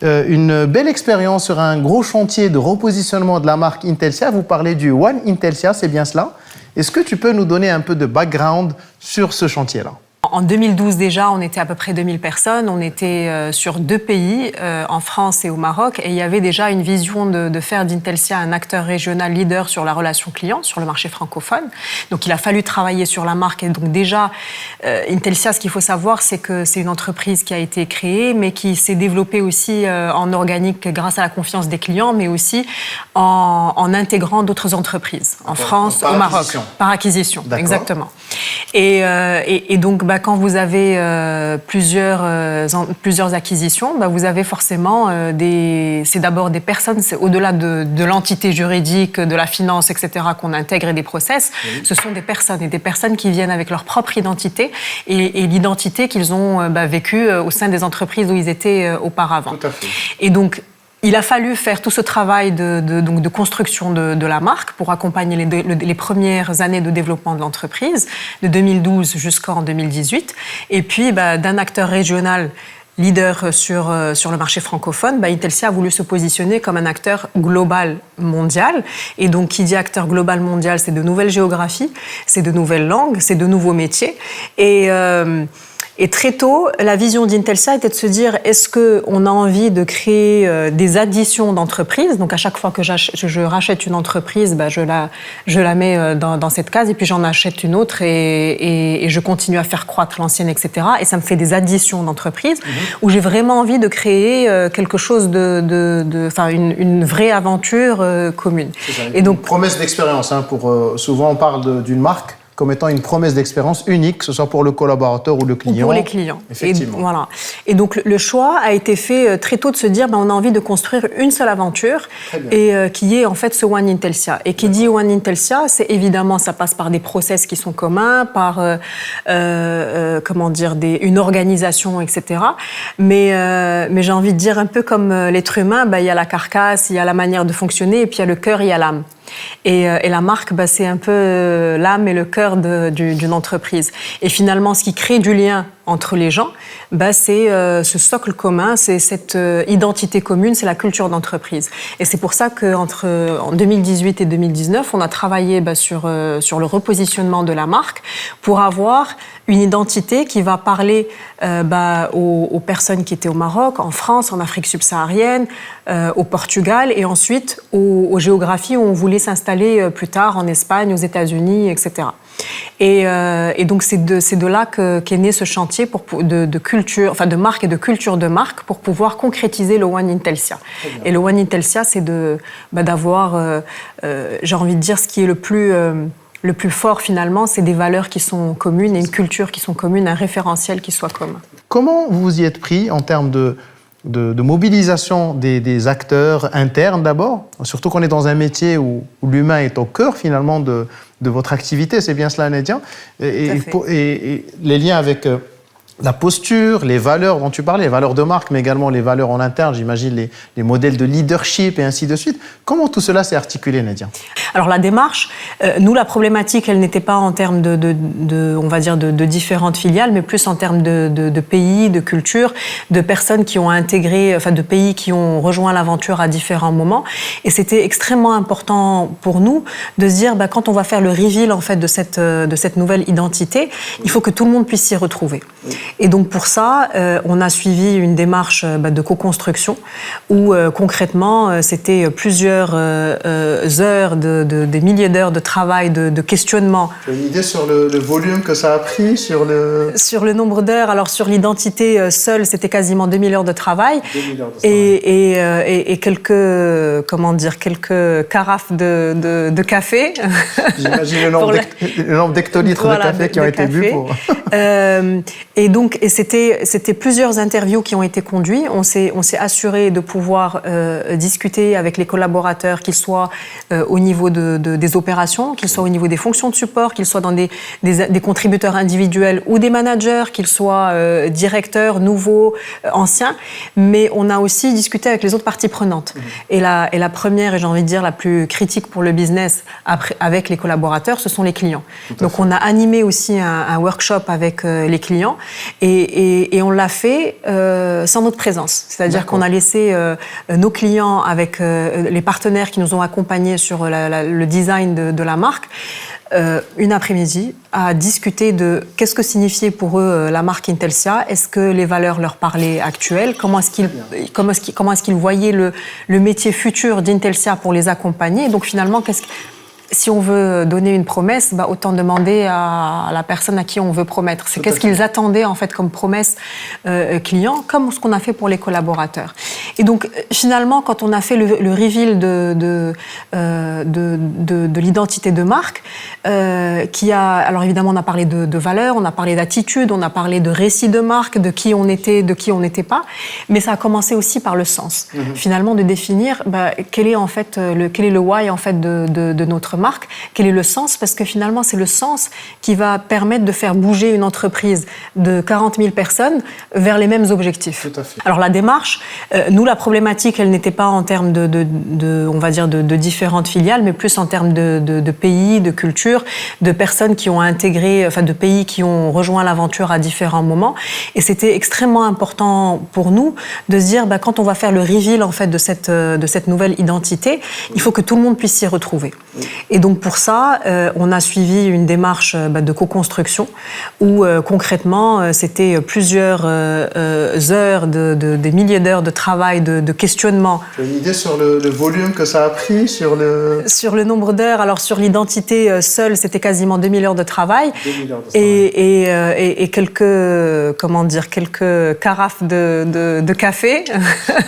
une belle expérience sur un gros chantier de repositionnement de la marque Intelsia. Vous parlez du One Intelsia, c'est bien cela? Est-ce que tu peux nous donner un peu de background sur ce chantier-là? En 2012 déjà, on était à peu près 2000 personnes. On était sur 2 pays, en France et au Maroc. Et il y avait déjà une vision de faire d'Intelsia un acteur régional leader sur la relation client, sur le marché francophone. Donc il a fallu travailler sur la marque. Et donc déjà, Intelsia, ce qu'il faut savoir, c'est que c'est une entreprise qui a été créée, mais qui s'est développée aussi en organique grâce à la confiance des clients, mais aussi en intégrant d'autres entreprises, en France, au Maroc. Par acquisition, exactement. Et donc, quand vous avez plusieurs acquisitions, vous avez forcément c'est d'abord des personnes, c'est au-delà de l'entité juridique, de la finance, etc., qu'on intègre et des process, ce sont des personnes, et des personnes qui viennent avec leur propre identité et l'identité qu'ils ont vécue au sein des entreprises où ils étaient auparavant. Tout à fait. Et donc, il a fallu faire tout ce travail de construction de la marque pour accompagner les premières années de développement de l'entreprise, de 2012 jusqu'en 2018. Et puis, d'un acteur régional leader sur le marché francophone, Intelsia a voulu se positionner comme un acteur global mondial. Et donc, qui dit acteur global mondial, c'est de nouvelles géographies, c'est de nouvelles langues, c'est de nouveaux métiers. Et très tôt, la vision d'Intelsia était de se dire, est-ce qu'on a envie de créer des additions d'entreprises? Donc, à chaque fois que je rachète une entreprise, je la mets dans cette case, et puis j'en achète une autre, et je continue à faire croître l'ancienne, etc. Et ça me fait des additions d'entreprises, où j'ai vraiment envie de créer quelque chose une vraie aventure commune. Et donc, une promesse d'expérience, souvent on parle d'une marque comme étant une promesse d'expérience unique, que ce soit pour le collaborateur ou le client. Ou pour les clients. Effectivement. Et donc, le choix a été fait très tôt de se dire, on a envie de construire une seule aventure, et qui est en fait ce One Intelsia. Et qui dit One Intelsia, c'est évidemment, ça passe par des process qui sont communs, par une organisation, etc. Mais j'ai envie de dire, un peu comme l'être humain, il y a la carcasse, il y a la manière de fonctionner, et puis il y a le cœur, il y a l'âme. Et la marque, c'est un peu l'âme et le cœur d'une entreprise. Et finalement, ce qui crée du lien entre les gens, c'est ce socle commun, c'est cette identité commune, c'est la culture d'entreprise. Et c'est pour ça qu'en 2018 et 2019, on a travaillé sur le repositionnement de la marque pour avoir une identité qui va parler aux personnes qui étaient au Maroc, en France, en Afrique subsaharienne, au Portugal, et ensuite aux géographies où on voulait s'installer plus tard, en Espagne, aux États-Unis, etc. Et donc c'est de là qu'est né ce chantier de culture, de marque et de culture de marque, pour pouvoir concrétiser le One Intelsia. Et le One Intelsia, c'est d'avoir, j'ai envie de dire, ce qui est le plus fort finalement, c'est des valeurs qui sont communes et une culture qui sont communes, un référentiel qui soit commun. Comment vous vous y êtes pris en termes de mobilisation des acteurs internes d'abord, surtout qu'on est dans un métier où l'humain est au cœur finalement de votre activité, c'est bien cela, Nadia, et les liens avec la posture, les valeurs dont tu parlais, les valeurs de marque, mais également les valeurs en interne, j'imagine les modèles de leadership et ainsi de suite. Comment tout cela s'est articulé, Nadia? Alors la démarche, nous la problématique, elle n'était pas en termes on va dire de différentes filiales, mais plus en termes de pays, de culture, de personnes qui ont intégré, de pays qui ont rejoint l'aventure à différents moments. Et c'était extrêmement important pour nous de se dire, quand on va faire le reveal en fait de cette nouvelle identité, il faut que tout le monde puisse s'y retrouver. Et donc pour ça, on a suivi une démarche de co-construction où concrètement, c'était plusieurs heures, des milliers d'heures de travail, de questionnement. Tu as une idée sur le volume que ça a pris, sur le nombre d'heures? Alors sur l'identité seule, c'était quasiment 2000 heures de travail. 2000 heures de travail. Et quelques carafes de café. J'imagine le nombre d'hectolitres de café qui ont été bu pour... Et donc, c'était plusieurs interviews qui ont été conduites. On s'est assuré de pouvoir discuter avec les collaborateurs, qu'ils soient au niveau des opérations, qu'il soit au niveau des fonctions de support, qu'il soit dans des contributeurs individuels ou des managers, qu'ils soient directeurs, nouveaux, anciens. Mais on a aussi discuté avec les autres parties prenantes. Et la première, et j'ai envie de dire la plus critique pour le business avec les collaborateurs, ce sont les clients. Donc on a animé aussi un workshop avec les clients et on l'a fait sans notre présence. C'est-à-dire qu'on a laissé nos clients avec les partenaires qui nous ont accompagnés sur le design de la marque une après-midi à discuter de qu'est-ce que signifiait pour eux la marque Intelsia, est-ce que les valeurs leur parlaient actuelles, comment est-ce qu'ils voyaient le métier futur d'Intelsia pour les accompagner. Donc finalement, si on veut donner une promesse, autant demander à la personne à qui on veut promettre. C'est qu'est-ce qu'ils attendaient en fait comme promesse client, comme ce qu'on a fait pour les collaborateurs. Et donc finalement, quand on a fait le reveal de l'identité de marque, alors évidemment on a parlé de valeurs, on a parlé d'attitude, on a parlé de récit de marque, de qui on était, de qui on n'était pas, mais ça a commencé aussi par le sens. Finalement, de définir quel est le why en fait de notre marque, quel est le sens, parce que finalement c'est le sens qui va permettre de faire bouger une entreprise de 40 000 personnes vers les mêmes objectifs. Tout à fait. Alors la démarche, nous la problématique elle n'était pas en termes on va dire de différentes filiales, mais plus en termes de pays, de culture, de personnes qui ont intégré, enfin de pays qui ont rejoint l'aventure à différents moments. Et c'était extrêmement important pour nous de se dire quand on va faire le reveal en fait de cette nouvelle identité, il faut que tout le monde puisse s'y retrouver. Et donc pour ça, on a suivi une démarche de co-construction où concrètement, c'était plusieurs heures, des milliers d'heures de travail, de questionnement. Tu as une idée sur le volume que ça a pris, sur le nombre d'heures? Alors sur l'identité seule, c'était quasiment 2000 heures de travail. 2000 heures de travail. Et quelques carafes de café.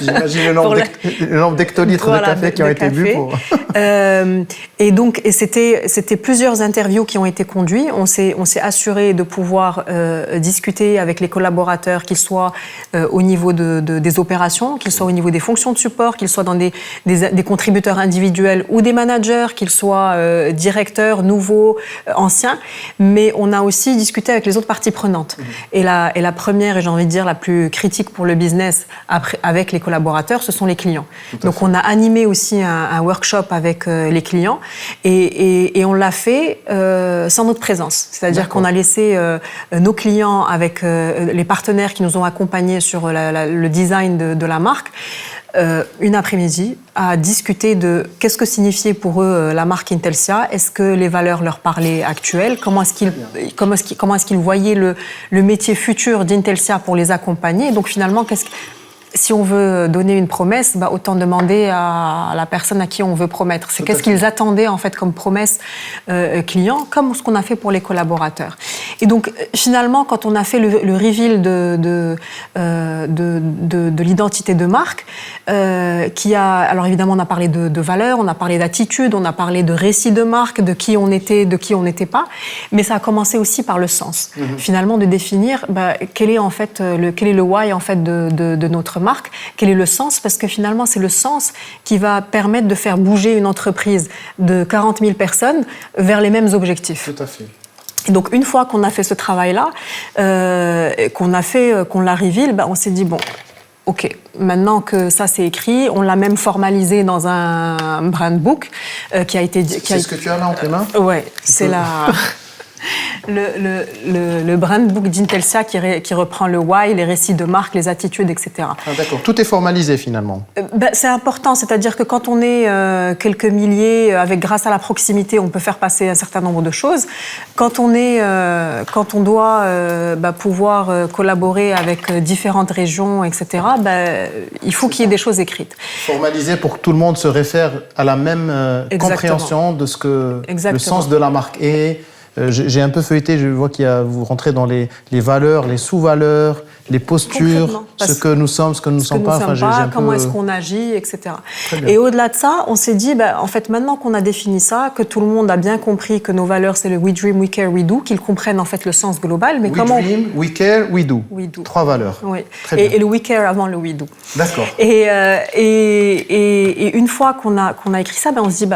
J'imagine le nombre d'hectolitres de café qui ont été bu pour... Et c'était plusieurs interviews qui ont été conduites. On s'est assuré de pouvoir discuter avec les collaborateurs, qu'ils soient au niveau des opérations, qu'ils soient au niveau des fonctions de support, qu'ils soient dans des contributeurs individuels ou des managers, qu'ils soient directeurs, nouveaux, anciens. Mais on a aussi discuté avec les autres parties prenantes. Et la première, et j'ai envie de dire la plus critique pour le business avec les collaborateurs, ce sont les clients. Donc on a animé aussi un workshop avec les clients et on l'a fait sans notre présence. C'est-à-dire qu'on a laissé nos clients avec les partenaires qui nous ont accompagnés sur le design de la marque une après-midi à discuter de qu'est-ce que signifiait pour eux la marque Intelsia, est-ce que les valeurs leur parlaient actuelles, comment est-ce qu'ils voyaient le métier futur d'Intelsia pour les accompagner. Donc finalement, si on veut donner une promesse, autant demander à la personne à qui on veut promettre. C'est qu'est-ce qu'ils attendaient en fait comme promesse client, comme ce qu'on a fait pour les collaborateurs. Et donc finalement, quand on a fait le reveal de l'identité de marque, alors évidemment on a parlé de valeurs, on a parlé d'attitude, on a parlé de récit de marque, de qui on était, de qui on n'était pas, mais ça a commencé aussi par le sens. Finalement, de définir quel est le why en fait de notre marque, quel est le sens, parce que finalement c'est le sens qui va permettre de faire bouger une entreprise de 40 000 personnes vers les mêmes objectifs. Tout à fait. Et donc une fois qu'on a fait ce travail-là, qu'on l'a reveal, on s'est dit ok, maintenant que ça c'est écrit, on l'a même formalisé dans un brand book qui a été... C'est ce que tu as là entre les mains ? Ouais, c'est le brand book d'Intelsia qui reprend le why, les récits de marque, les attitudes, etc. Ah, d'accord, tout est formalisé finalement. C'est important, c'est-à-dire que quand on est quelques milliers, grâce à la proximité, on peut faire passer un certain nombre de choses. Quand on doit pouvoir collaborer avec différentes régions, etc., il faut qu'il y ait des choses écrites. Formalisé pour que tout le monde se réfère à la même compréhension de ce que le sens de la marque est. J'ai un peu feuilleté, je vois vous rentrez dans les valeurs, les sous-valeurs, les postures, ce que nous sommes, ce que nous ne sommes pas. Comment est-ce qu'on agit, etc. Et au-delà de ça, on s'est dit, en fait, maintenant qu'on a défini ça, que tout le monde a bien compris que nos valeurs, c'est le We Dream, We Care, We Do, qu'ils comprennent en fait le sens global. Mais We Dream, We Care, We Do. Trois valeurs. Oui. Et le We Care avant le We Do. D'accord. Et une fois qu'on a écrit ça, on se dit,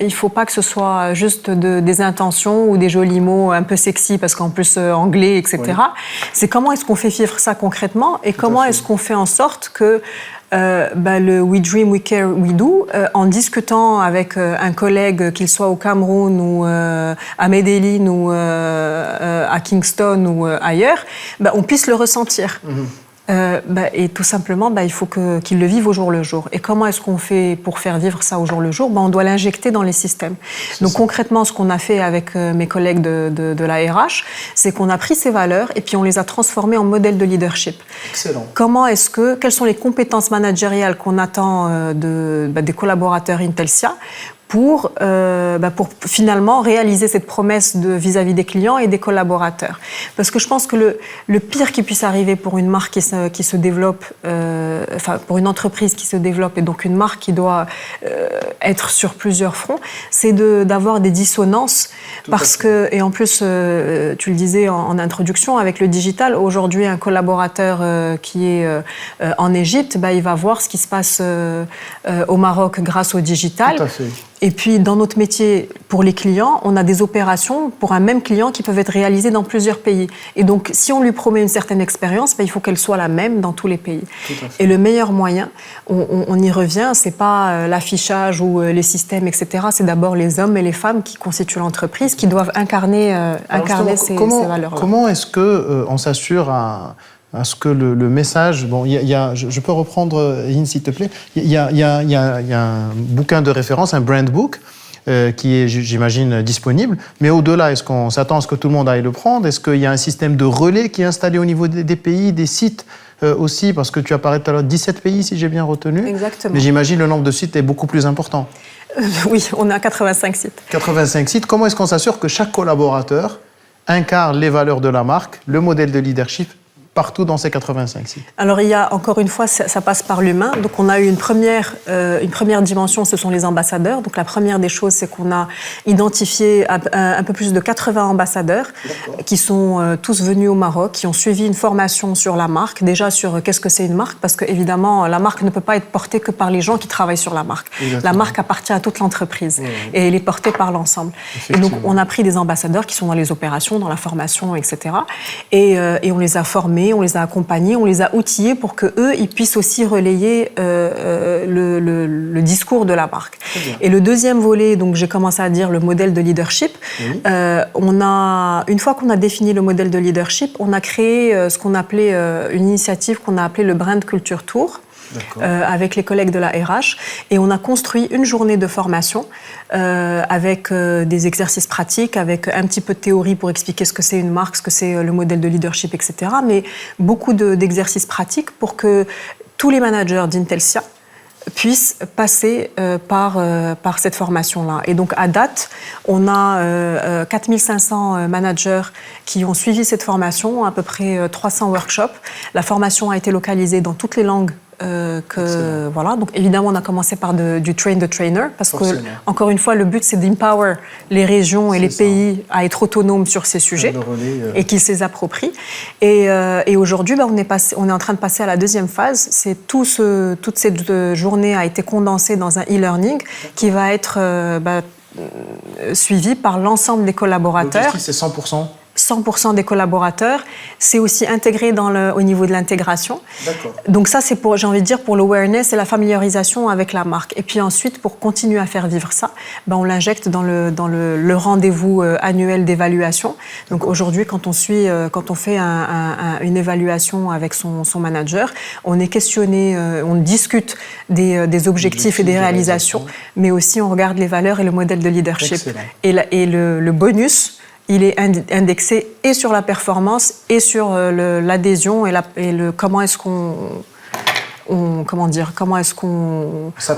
il ne faut pas que ce soit juste des intentions ou des jolis mots un peu sexy, parce qu'en plus anglais, etc. Oui. C'est comment est-ce qu'on fait vivre ça concrètement et comment est-ce qu'on fait en sorte que le We Dream, We Care, We Do, en discutant avec un collègue, qu'il soit au Cameroun ou à Medellin ou à Kingston ou ailleurs, on puisse le ressentir. Et tout simplement, il faut qu'ils le vivent au jour le jour. Et comment est-ce qu'on fait pour faire vivre ça au jour le jour? On doit l'injecter dans les systèmes. Donc concrètement, ce qu'on a fait avec mes collègues de la RH, c'est qu'on a pris ces valeurs et puis on les a transformées en modèles de leadership. Excellent. Quelles sont les compétences managériales qu'on attend des collaborateurs Intelsia pour finalement réaliser cette promesse vis-à-vis des clients et des collaborateurs. Parce que je pense que le pire qui puisse arriver pour une marque qui se développe, pour une entreprise qui se développe, et donc une marque qui doit être sur plusieurs fronts, c'est d'avoir des dissonances. Et en plus, tu le disais en introduction, avec le digital, aujourd'hui, un collaborateur qui est en Égypte, il va voir ce qui se passe au Maroc grâce au digital. Tout à fait. Et puis, dans notre métier, pour les clients, on a des opérations pour un même client qui peuvent être réalisées dans plusieurs pays. Et donc, si on lui promet une certaine expérience, il faut qu'elle soit la même dans tous les pays. Et le meilleur moyen, on y revient, c'est pas l'affichage ou les systèmes, etc. C'est d'abord les hommes et les femmes qui constituent l'entreprise, qui doivent incarner ces valeurs-là. Comment est-ce qu'on s'assure à ce que le message... je peux reprendre, Yin, s'il te plaît. Il y a un bouquin de référence, un brand book, qui est, j'imagine, disponible. Mais au-delà, est-ce qu'on s'attend à ce que tout le monde aille le prendre? Est-ce qu'il y a un système de relais qui est installé au niveau des pays, des sites aussi? Parce que tu as parlé tout à l'heure de 17 pays, si j'ai bien retenu. Exactement. Mais j'imagine le nombre de sites est beaucoup plus important. Oui, on a 85 sites. 85 sites. Comment est-ce qu'on s'assure que chaque collaborateur incarne les valeurs de la marque, le modèle de leadership partout dans ces 85 sites? Alors, encore une fois, ça passe par l'humain. Donc, on a eu une première dimension, ce sont les ambassadeurs. Donc, la première des choses, c'est qu'on a identifié un peu plus de 80 ambassadeurs qui sont tous venus au Maroc, qui ont suivi une formation sur la marque, déjà sur qu'est-ce que c'est une marque, parce qu'évidemment, la marque ne peut pas être portée que par les gens qui travaillent sur la marque. Exactement. La marque appartient à toute l'entreprise et elle est portée par l'ensemble. Et donc, on a pris des ambassadeurs qui sont dans les opérations, dans la formation, etc. Et on les a formés, on les a accompagnés, on les a outillés pour qu'eux, ils puissent aussi relayer le discours de la marque. Et le deuxième volet, donc j'ai commencé à dire le modèle de leadership. Oui. Une fois qu'on a défini le modèle de leadership, on a créé ce qu'on appelait une initiative qu'on a appelée le Brand Culture Tour. Avec les collègues de la RH, et on a construit une journée de formation avec des exercices pratiques, avec un petit peu de théorie pour expliquer ce que c'est une marque, ce que c'est le modèle de leadership, etc. Mais beaucoup d'exercices pratiques pour que tous les managers d'Intelsia puissent passer par cette formation-là. Et donc, à date, on a 4500 managers qui ont suivi cette formation, à peu près 300 workshops. La formation a été localisée dans toutes les langues. Voilà. Donc, évidemment, on a commencé par du train the trainer, parce que, encore une fois, le but, c'est d'empower les régions et les pays à être autonomes sur ces sujets et qu'ils se les approprient. Et aujourd'hui, on est en train de passer à la deuxième phase. Toute cette journée a été condensée dans un e-learning qui va être suivi par l'ensemble des collaborateurs. L'objectif, c'est 100% des collaborateurs. C'est aussi intégré au niveau de l'intégration. D'accord. Donc ça, c'est j'ai envie de dire, pour l'awareness et la familiarisation avec la marque. Et puis ensuite, pour continuer à faire vivre ça, on l'injecte dans le rendez-vous annuel d'évaluation. Donc aujourd'hui, quand on fait une évaluation avec son manager, on est questionné, on discute des objectifs et des réalisations, mais aussi on regarde les valeurs et le modèle de leadership. Excellent. Et le bonus, il est indexé et sur la performance et sur l'adhésion et comment est-ce qu'on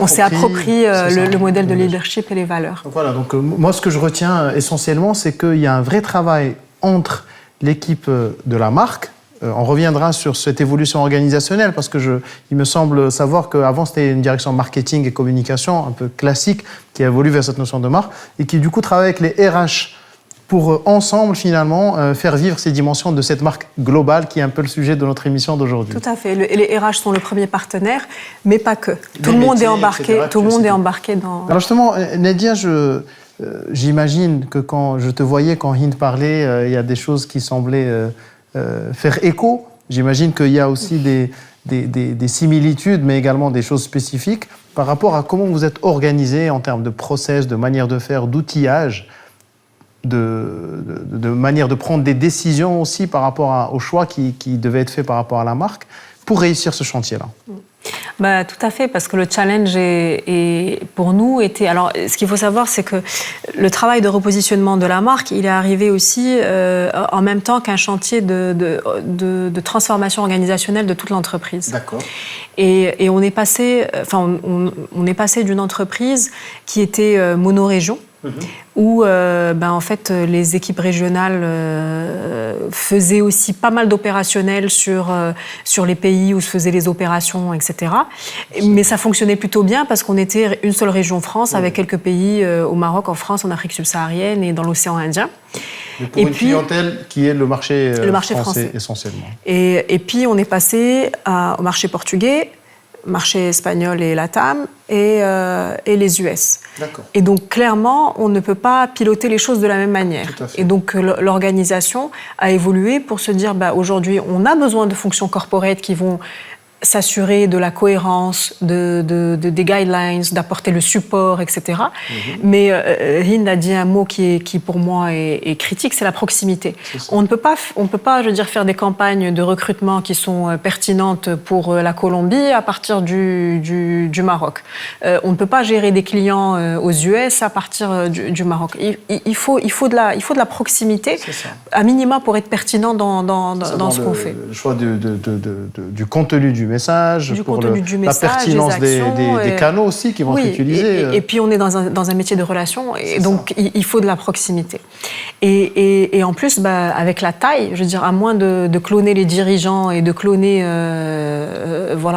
s'est approprié le modèle de leadership et les valeurs. Donc voilà, moi ce que je retiens essentiellement, c'est qu'il y a un vrai travail entre l'équipe de la marque, on reviendra sur cette évolution organisationnelle parce que il me semble savoir qu'avant c'était une direction marketing et communication un peu classique qui a évolué vers cette notion de marque et qui du coup travaille avec les RH pour ensemble finalement faire vivre ces dimensions de cette marque globale qui est un peu le sujet de notre émission d'aujourd'hui. Tout à fait. Les RH sont le premier partenaire, mais pas que. Tout le monde est embarqué. Etc., tout le monde est embarqué dans. Alors justement, Nadia, j'imagine que quand je te voyais, quand Hind parlait, il y a des choses qui semblaient faire écho. J'imagine qu'il y a aussi des similitudes, mais également des choses spécifiques par rapport à comment vous êtes organisé en termes de process, de manière de faire, d'outillage, de manière de prendre des décisions aussi par rapport aux choix qui devaient être faits par rapport à la marque pour réussir ce chantier-là. Bah, tout à fait, parce que le challenge pour nous était... Alors, ce qu'il faut savoir, c'est que le travail de repositionnement de la marque, il est arrivé aussi en même temps qu'un chantier de transformation organisationnelle de toute l'entreprise. D'accord. Et on est passé, on est passé d'une entreprise qui était monorégion, où en fait, les équipes régionales faisaient aussi pas mal d'opérationnels sur les pays où se faisaient les opérations, etc. Mais ça fonctionnait plutôt bien parce qu'on était une seule région France avec quelques pays au Maroc, en France, en Afrique subsaharienne et dans l'océan Indien. Mais pour une clientèle qui est le marché français essentiellement. Et puis on est passé au marché portugais, marché espagnol et LATAM et les US. D'accord. Et donc clairement, on ne peut pas piloter les choses de la même manière. Et donc l'organisation a évolué pour se dire aujourd'hui, on a besoin de fonctions corporate qui vont s'assurer de la cohérence, des guidelines, d'apporter le support, etc. Mais Hind a dit un mot qui pour moi est critique, c'est la proximité. On ne peut pas, je veux dire, faire des campagnes de recrutement qui sont pertinentes pour la Colombie à partir du Maroc. On ne peut pas gérer des clients aux US à partir du Maroc. Il faut de la proximité, à minima, pour être pertinent dans ce qu'on fait. Le choix du contenu du message, la pertinence des canaux aussi qui vont être utilisés. Et puis on est dans un métier de relation, et donc il faut de la proximité. Et en plus, avec la taille, je veux dire, à moins de cloner les dirigeants et de cloner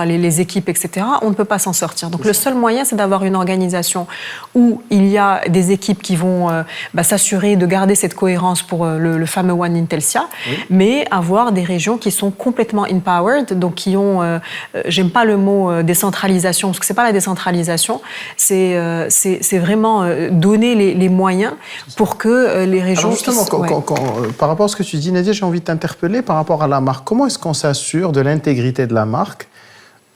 les équipes, etc., on ne peut pas s'en sortir. Donc le seul moyen, c'est d'avoir une organisation où il y a des équipes qui vont s'assurer de garder cette cohérence pour le fameux One Intelsia, mais avoir des régions qui sont complètement empowered, donc qui ont j'aime pas le mot décentralisation, parce que c'est pas la décentralisation, c'est vraiment donner les moyens pour que les régions... Alors justement, par rapport à ce que tu dis, Nadia, j'ai envie de t'interpeller par rapport à la marque. Comment est-ce qu'on s'assure de l'intégrité de la marque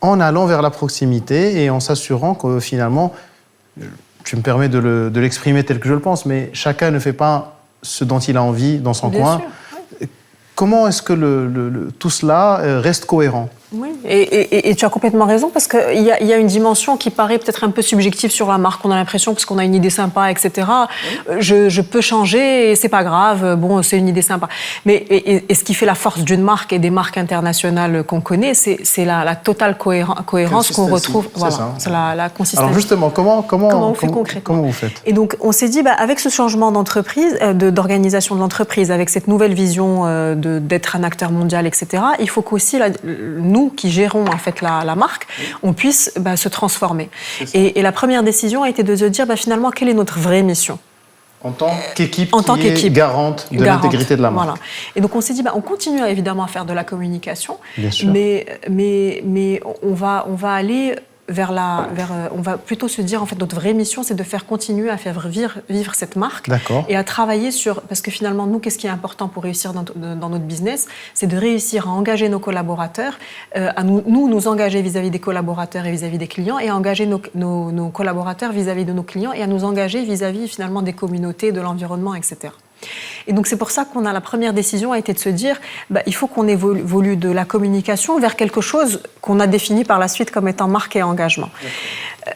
en allant vers la proximité et en s'assurant que finalement, tu me permets de l'exprimer tel que je le pense, mais chacun ne fait pas ce dont il a envie dans son coin. Sûr. Comment est-ce que tout cela reste cohérent ? Oui, et tu as complètement raison, parce qu'il y a une dimension qui paraît peut-être un peu subjective sur la marque. On a l'impression, parce qu'on a une idée sympa, etc., je peux changer et c'est pas grave, bon, c'est une idée sympa. Mais et ce qui fait la force d'une marque et des marques internationales qu'on connaît, c'est la totale cohérence qu'on retrouve. Voilà, c'est la consistance. Alors justement, comment on fait concrètement ? Comment vous faites ? Et donc, on s'est dit, avec ce changement d'entreprise, d'organisation de l'entreprise, avec cette nouvelle vision d'être un acteur mondial, etc., il faut qu'aussi nous qui gérons en fait la marque, on puisse se transformer. Et la première décision a été de se dire finalement quelle est notre vraie mission. En tant qu'équipe qui est garante de l'intégrité de la marque. Voilà. Et donc on s'est dit on continue évidemment à faire de la communication, bien sûr. mais on va aller on va plutôt se dire, en fait, notre vraie mission, c'est de faire continuer à faire vivre cette marque. D'accord. Et à travailler parce que finalement, nous, qu'est-ce qui est important pour réussir dans notre business, c'est de réussir à engager nos collaborateurs, à nous engager vis-à-vis des collaborateurs et vis-à-vis des clients, et à engager nos collaborateurs vis-à-vis de nos clients, et à nous engager vis-à-vis, finalement, des communautés, de l'environnement, etc. Et donc c'est pour ça qu'on a la première décision a été de se dire il faut qu'on évolue de la communication vers quelque chose qu'on a défini par la suite comme étant marque et engagement.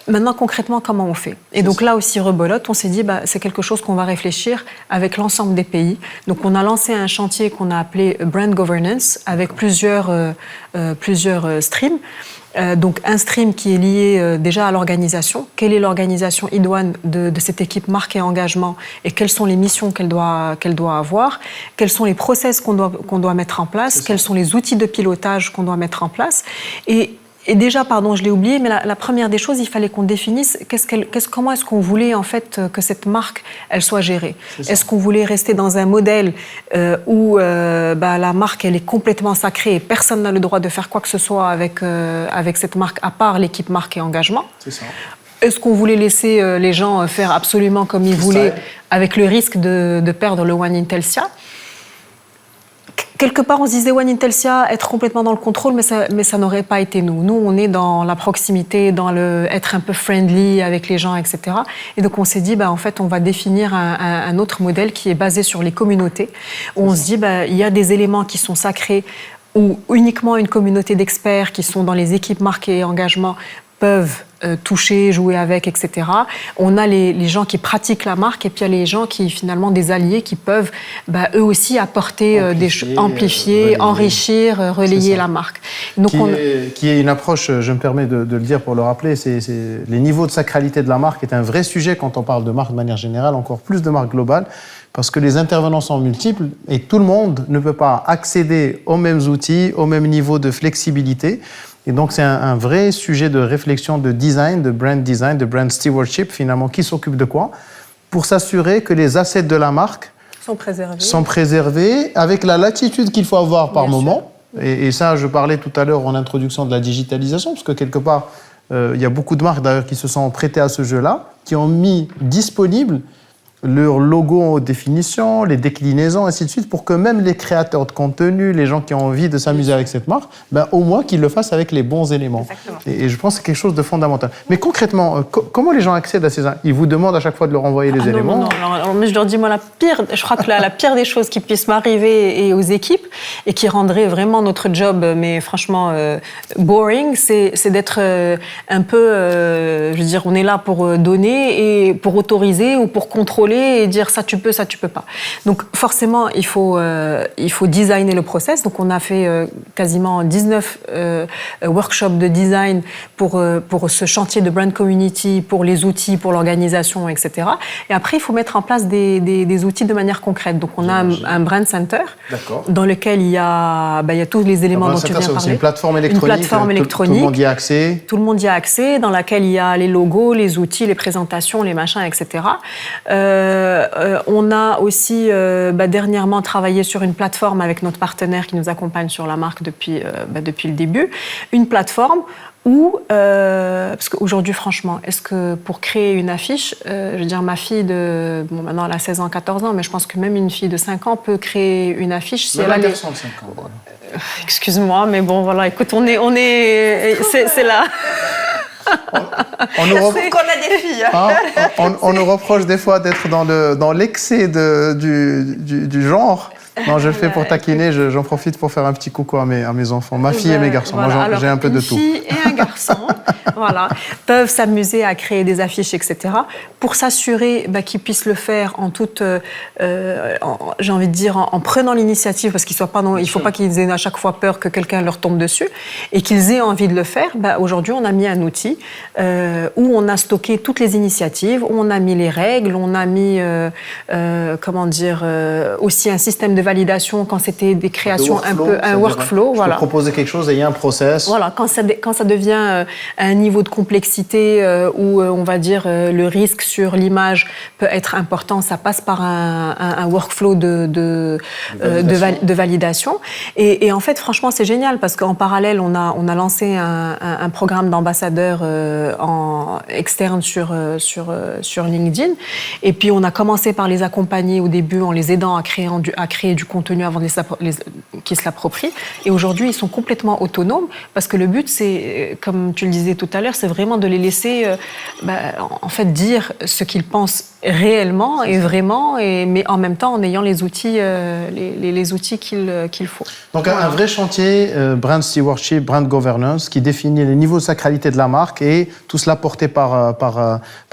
Maintenant concrètement comment on fait ? Et donc là aussi rebelote, on s'est dit c'est quelque chose qu'on va réfléchir avec l'ensemble des pays. Donc on a lancé un chantier qu'on a appelé Brand Governance avec plusieurs streams. Donc un stream qui est lié déjà à l'organisation. Quelle est l'organisation idoine de cette équipe marque et engagement et quelles sont les missions qu'elle doit avoir, quels sont les process qu'on doit mettre en place, quels sont les outils de pilotage qu'on doit mettre en place. Et déjà, pardon, je l'ai oublié, mais la première des choses, il fallait qu'on définisse comment est-ce qu'on voulait en fait que cette marque elle soit gérée. Est-ce qu'on voulait rester dans un modèle où la marque elle est complètement sacrée et personne n'a le droit de faire quoi que ce soit avec cette marque à part l'équipe marque et engagement. C'est ça. Est-ce qu'on voulait laisser les gens faire absolument comme ils voulaient avec le risque de perdre le One Intelsia? Quelque part, on se disait One Intelsia, être complètement dans le contrôle, mais ça n'aurait pas été nous. Nous, on est dans la proximité, dans être un peu friendly avec les gens, etc. Et donc, on s'est dit, en fait, on va définir un autre modèle qui est basé sur les communautés. Où on se dit, il y a des éléments qui sont sacrés, où uniquement une communauté d'experts qui sont dans les équipes marques et engagement peuvent toucher, jouer avec, etc. On a les gens qui pratiquent la marque et puis il y a les gens qui, finalement, des alliés qui peuvent, eux aussi, apporter amplifier, enrichir, relayer la marque. Donc qui est une approche, je me permets de le dire pour le rappeler, les niveaux de sacralité de la marque est un vrai sujet quand on parle de marque de manière générale, encore plus de marque globale, parce que les intervenants sont multiples et tout le monde ne peut pas accéder aux mêmes outils, au même niveau de flexibilité. Et donc, c'est un vrai sujet de réflexion, de design, de brand stewardship, finalement, qui s'occupe de quoi, pour s'assurer que les assets de la marque sont préservés avec la latitude qu'il faut avoir par moment. Et ça, je parlais tout à l'heure en introduction de la digitalisation, parce que quelque part, il y a beaucoup de marques d'ailleurs qui se sont prêtées à ce jeu-là, qui ont mis disponible leur logo définition, les déclinaisons, ainsi de suite, pour que même les créateurs de contenu, les gens qui ont envie de s'amuser avec cette marque, au moins qu'ils le fassent avec les bons éléments. Et je pense que c'est quelque chose de fondamental. Mais concrètement, comment les gens accèdent à ces... Ils vous demandent à chaque fois de leur envoyer les éléments? Non. Alors, je leur dis, moi, je crois que la pire des choses qui puissent m'arriver et aux équipes, et qui rendrait vraiment notre job, mais franchement, boring, c'est d'être un peu, je veux dire, on est là pour donner et pour autoriser ou pour contrôler et dire ça tu peux pas. Donc forcément il faut designer le process. Donc on a fait quasiment 19 workshops de design pour ce chantier de brand community, pour les outils, pour l'organisation, etc. Et après il faut mettre en place des outils de manière concrète. Donc on a un brand center dans lequel il y a tous les éléments dont tu viens parler. C'est une plateforme électronique. Tout le monde y a accès. Tout le monde y a accès, dans laquelle il y a les logos, les outils, les présentations, les machins, etc. On a aussi dernièrement travaillé sur une plateforme avec notre partenaire qui nous accompagne sur la marque depuis le début. Une plateforme où, parce qu'aujourd'hui, franchement, est-ce que pour créer une affiche, je veux dire, ma fille maintenant elle a 16 ans, 14 ans, mais je pense que même une fille de 5 ans peut créer une affiche si elle a garçon de 5 ans. Excuse-moi, mais bon, voilà, écoute, c'est là. On nous reproche des fois d'être dans l'excès du genre. Non, je le fais pour taquiner, j'en profite pour faire un petit coucou à mes enfants, ma fille et mes garçons. Voilà. Moi, j'ai un peu de tout. Une fille et un garçon peuvent s'amuser à créer des affiches, etc. Pour s'assurer qu'ils puissent le faire en toute, j'ai envie de dire, en prenant l'initiative, parce qu'il ne faut pas qu'ils aient à chaque fois peur que quelqu'un leur tombe dessus, et qu'ils aient envie de le faire. Aujourd'hui, on a mis un outil où on a stocké toutes les initiatives, où on a mis les règles, on a mis, aussi un système de validation quand c'était des créations un workflow. Je peux proposer quelque chose et il y a un process. Voilà, quand ça devient un niveau de complexité où on va dire le risque sur l'image peut être important, ça passe par un workflow de validation. Et en fait, franchement, c'est génial parce qu'en parallèle, on a lancé un programme d'ambassadeurs externes sur LinkedIn. Et puis, on a commencé par les accompagner au début en les aidant à créer du contenu avant qu'ils se l'approprient. Et aujourd'hui, ils sont complètement autonomes parce que le but, c'est, comme tu le disais tout à l'heure, c'est vraiment de les laisser en fait dire ce qu'ils pensent réellement et vraiment, mais en même temps en ayant les outils, les outils qu'il faut. Donc un vrai chantier, brand stewardship, brand governance, qui définit les niveaux de sacralité de la marque et tout cela porté par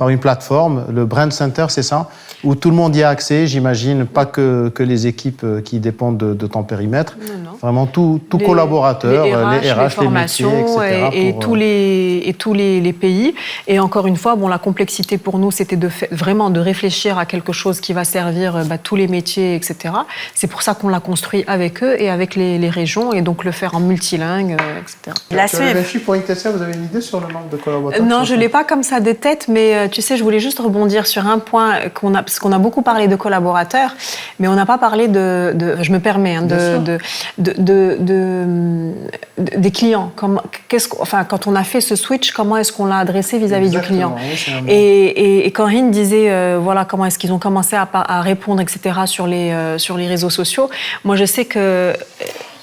une plateforme, le Brand Center, c'est ça, où tout le monde y a accès, j'imagine, pas que les équipes qui dépendent de ton périmètre, non. Vraiment tout collaborateur, les RH, les formations, les métiers, etc. et tous les pays. Et encore une fois, bon, la complexité pour nous, c'était vraiment de réfléchir à quelque chose qui va servir tous les métiers, etc. C'est pour ça qu'on l'a construit avec eux et avec les régions, et donc le faire en multilingue, etc. Sur les chiffres pour Intelsat, vous avez une idée sur le nombre de collaborateurs? Non, je ne l'ai pas comme ça de tête, mais tu sais, je voulais juste rebondir sur un point parce qu'on a beaucoup parlé de collaborateurs, mais on n'a pas parlé je me permets, des clients. Quand on a fait ce switch, comment est-ce qu'on l'a adressé vis-à-vis du client? Oui, et quand Hind disait, voilà, comment est-ce qu'ils ont commencé à répondre, etc., sur les réseaux sociaux, moi je sais que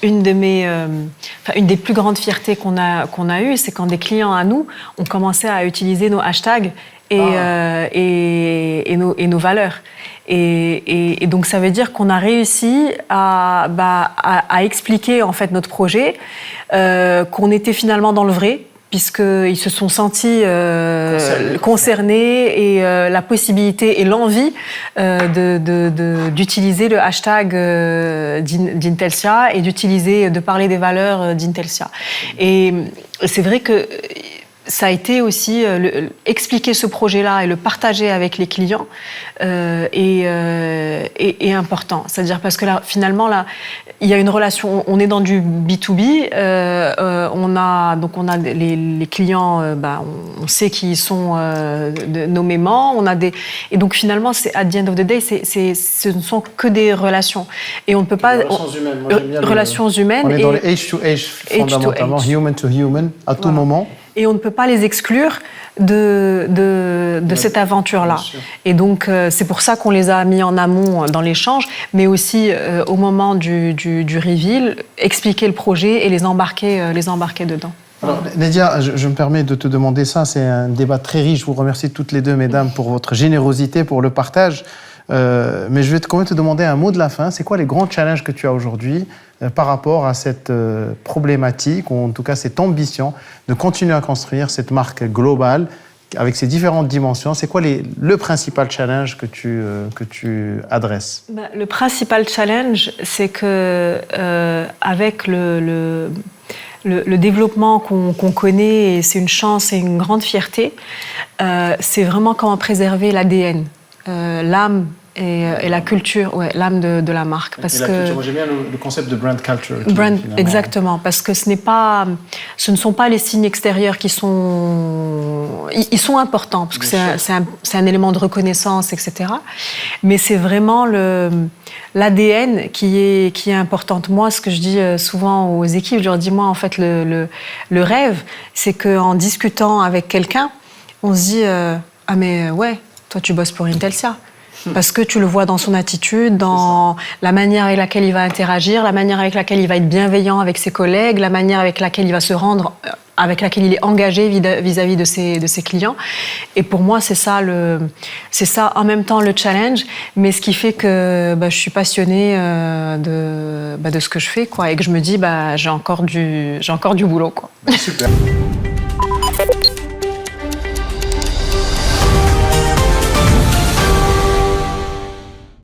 une des plus grandes fiertés qu'on a eues, c'est quand des clients à nous ont commencé à utiliser nos hashtags et nos valeurs. Et donc ça veut dire qu'on a réussi à expliquer en fait notre projet, qu'on était finalement dans le vrai, puisqu'ils se sont sentis concernés et la possibilité et l'envie d'utiliser le hashtag d'Intelsia et de parler des valeurs d'Intelsia. Et c'est vrai que ça a été aussi expliquer ce projet-là et le partager avec les clients est important. C'est-à-dire parce que là, finalement, là, il y a une relation. On est dans du B2B. On a les clients. On sait qui ils sont nommément. Et donc finalement, at the end of the day, ce ne sont que des relations. Et on ne peut pas. Relations humaines. Moi, j'aime bien relations humaines. On est dans le age-to-age, fondamentalement, human-to-human, à tout moment. Et on ne peut pas les exclure de cette aventure-là. Et donc, c'est pour ça qu'on les a mis en amont dans l'échange, mais aussi au moment du reveal, expliquer le projet et les embarquer dedans. Alors, Nedia, je me permets de te demander ça, c'est un débat très riche. Je vous remercie toutes les deux, mesdames, pour votre générosité, pour le partage. Mais je vais quand même te demander un mot de la fin. C'est quoi les grands challenges que tu as aujourd'hui par rapport à cette problématique, ou en tout cas cette ambition de continuer à construire cette marque globale avec ses différentes dimensions? C'est quoi le principal challenge que tu adresses? Le principal challenge, c'est que avec le développement qu'on connaît, et c'est une chance et une grande fierté, c'est vraiment comment préserver l'ADN, l'âme et la culture, l'âme de la marque. Parce que moi j'aime bien le concept de brand culture. Exactement, parce que ce ne sont pas les signes extérieurs qui sont... Ils sont importants, parce que c'est un élément de reconnaissance, etc. Mais c'est vraiment l'ADN qui est importante. Moi, ce que je dis souvent aux équipes, je leur dis, moi, en fait, le rêve, c'est qu'en discutant avec quelqu'un, on se dit, ah mais ouais, toi tu bosses pour Intelsia. Parce que tu le vois dans son attitude, dans la manière avec laquelle il va interagir, la manière avec laquelle il va être bienveillant avec ses collègues, la manière avec laquelle il va se rendre, avec laquelle il est engagé vis-à-vis de ses clients. Et pour moi, c'est ça en même temps le challenge, mais ce qui fait que je suis passionnée de ce que je fais, quoi, et que je me dis j'ai encore du boulot, quoi. Super.